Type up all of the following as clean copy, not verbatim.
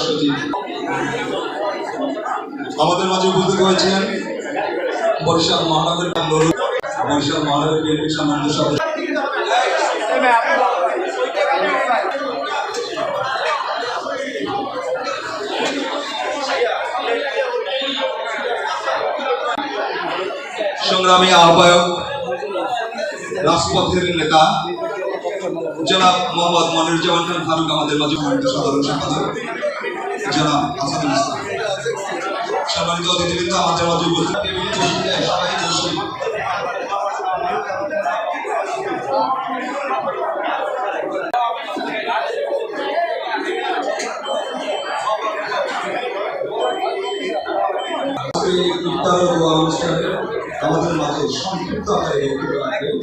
সচিব আমাদের মাঝে উপস্থিত হয়েছেন বরিশাল মহানগর বিএনপির সম্মানিত সদস্য সংগ্রামী আহ্বায়ক রাজপথের নেতা জনাব মোহাম্মদ মনিরুজ্জামান খান ফারুক, আমাদের মাঝে সাধারণ সম্পাদক জনাব হাসানুল ইসলাম, সম্মানিত অতিথিবৃন্দ, আমাদের মাঝে উপস্থিত সবাই বসি। ইফতার ও দোয়া অনুষ্ঠানে আমাদের মাঝে সংক্ষিপ্ত আকারে বক্তব্য রাখবেন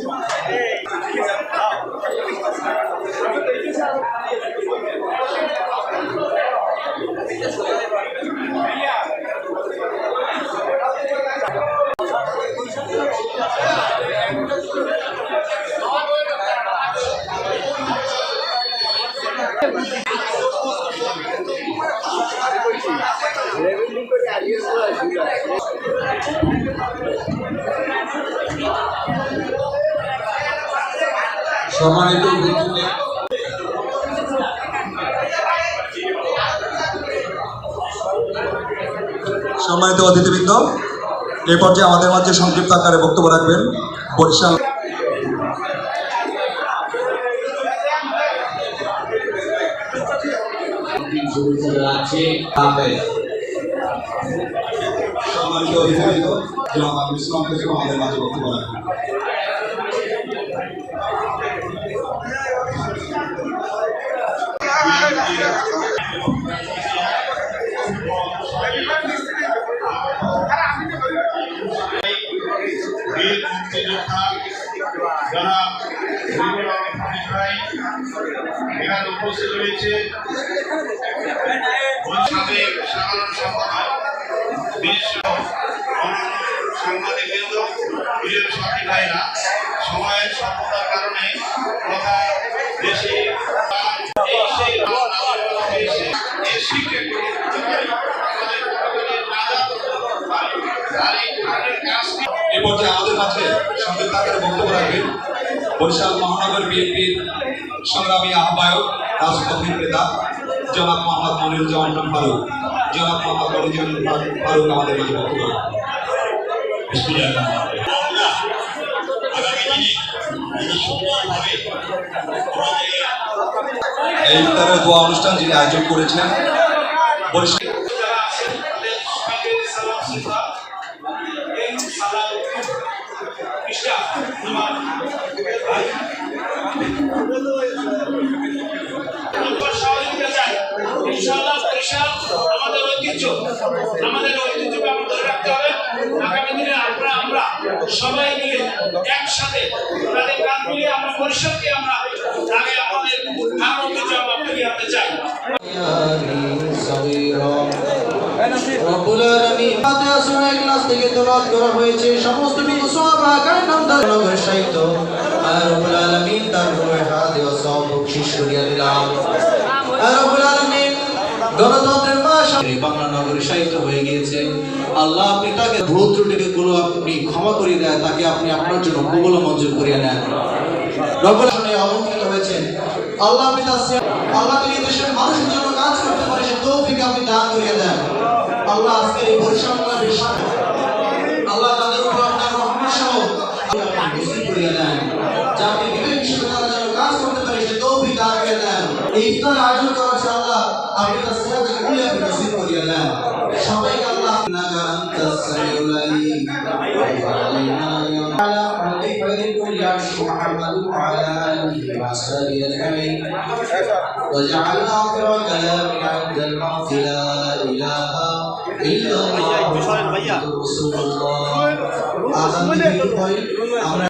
সম্মানিত অতিথিবৃন্দ, এই পর্যায়ে আমাদের মাঝে সংক্ষিপ্ত আকারে বক্তব্য রাখবেন বরিশাল সম্মানিত অতিথিবৃন্দ জনাব ইসলাম থেকে আমাদের মাঝে বক্তব্য রাখবেন। এখানে উপস্থিত রয়েছে সাবেক সাধারণ সম্পাদক সাংবাদিকবৃন্দ, প্রিয় সাথী ভাইরা, সময়ের স্বল্পতার কারণে কথা বেশি এ পর্যায়ে আমাদের মাঝে সংক্ষিপ্ত আকারে বক্তব্য রাখবেন বরিশাল মহানগর বিএনপির সংগ্রামী আহ্বায়ক রাজপথের নেতা জনাব মোহাম্মদ মনিরুজ্জামান খান ফারুক। জনাব মোহাম্মদ মনিরুজ্জামান ফারুক আমাদের মাঝে বক্তব্য রাখবেন। এই ইফতারের দোয়া অনুষ্ঠান যিনি আয়োজন করেছেন বরিশাল আমাদের ঐতিহ্যকে আমাদের ধরে রাখতে হবে। আগামী দিনে আমরা সবাই মিলে একসাথে তাদের কাজ মিলিয়ে আমরা পরিষদকে আমরা আগে আমাদের ঐতিহ্য আমরা ফিরিয়ে আনতে চাই। রব্বুল আলামিন ফাতিহা সূরা ইখলাস থেকে তেলাওয়াত করা হয়েছে। সমস্ত মুসাহাবা কারণ দরবার সাহিত্য আর রব্বুল আলামিন তার রূহে হাদি ও সওয়াব বখশিশ করিয়া দিলাম। আর রব্বুল আলামিন গণতন্ত্রের মাস বাংলা নগরী সাহিত্য হয়ে গিয়েছে। আল্লাহ আপনি তাকে ভুল ত্রুটিগুলো আপনি ক্ষমা করে দেন, তাকে আপনি আপনার জন্য কবুল মঞ্জুর করিয়ে নেন। রব্বুল আলামিন আমন্ত্রিত হয়েছেন। আল্লাহ আপনি আল্লাহ তিনি দেশের মানুষের জন্য কাজ করতে পারে সে তৌফিক আপনি দান করিয়ে দেন। আল্লাহ আজকে এই বরিশাল বিষয় আল্লাহ তাদের উপর আপনার রহমত সহ আপনি নসিব করিয়ে দেন, যাতে বিবেক হিসেবে তারা যেন কাজ করতে পারে সে তৌফিক দান করে দেন। এই ইফতার আয়োজন করা হচ্ছে আল্লাহ আপনি তার সিরাজকে খুলে আপনি নসিব করিয়ে দেন। সবাইকে আল্লাহ ইন্নাকা আনতাস সামিউল আলিম আলা হাবিব কুল ইয়াশু মুহাম্মাদ ওয়া আলা আলিহি ওয়া সাহবিহি আজমাইন ওয়াজআল আখির কালামিনা আনদাল মাউতি লা ইলাহা ইল্লাল্লাহ মুহাম্মাদুর রাসূলুল্লাহ। আযান দিতে হয় আমরা